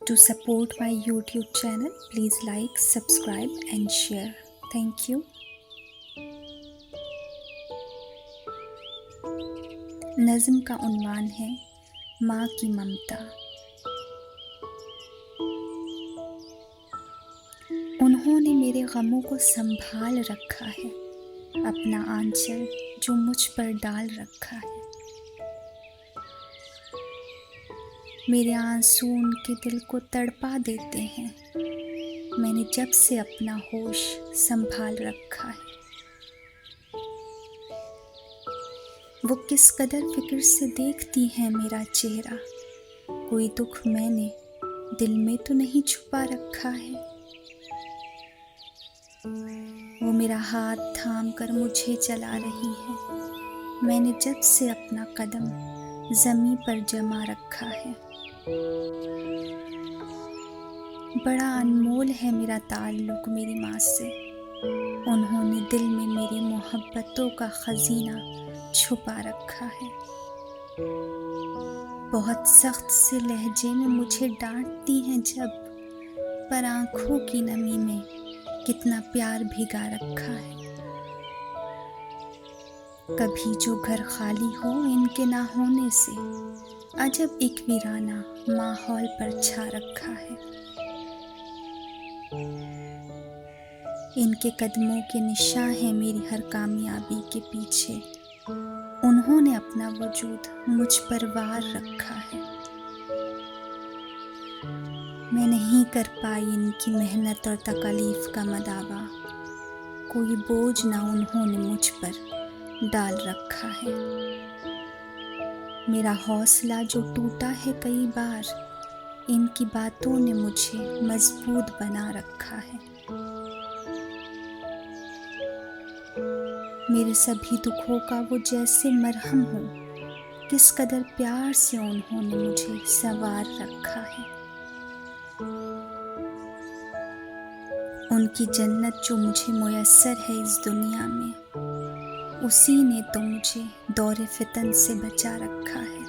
To support my YouTube channel, please like, subscribe and share. Thank you. नज़्म का उन्वान है माँ की ममता। उन्होंने मेरे गमों को संभाल रखा है, अपना आंचल जो मुझ पर डाल रखा है। मेरे आंसू उनके दिल को तड़पा देते हैं, मैंने जब से अपना होश संभाल रखा है। वो किस कदर फिक्र से देखती हैं मेरा चेहरा, कोई दुख मैंने दिल में तो नहीं छुपा रखा है। वो मेरा हाथ थाम कर मुझे चला रही है, मैंने जब से अपना कदम ज़मीं पर जमा रखा है। बड़ा अनमोल है मेरा ताल्लुक़ मेरी माँ से, उन्होंने दिल में मेरी मोहब्बतों का ख़ज़ीना छुपा रखा है। बहुत सख्त से लहजे में मुझे डांटती हैं जब, पर आँखों की नमी में कितना प्यार भिगा रखा है। कभी जो घर खाली हो इनके ना होने से, अजब एक वीराना माहौल पर छा रखा है। इनके कदमों के निशान हैं मेरी हर कामयाबी के पीछे, उन्होंने अपना वजूद मुझ पर वार रखा है। मैं नहीं कर पाई इनकी मेहनत और तकलीफ का मदावा, कोई बोझ ना उन्होंने मुझ पर डाल रखा है। मेरा हौसला जो टूटा है कई बार, इनकी बातों ने मुझे मजबूत बना रखा है। मेरे सभी दुखों का वो जैसे मरहम हो, किस कदर प्यार से उन्होंने मुझे संवार रखा है। उनकी जन्नत जो मुझे मुयस्सर है इस दुनिया में, उसी ने तो मुझे दौरे फितन से बचा रखा है।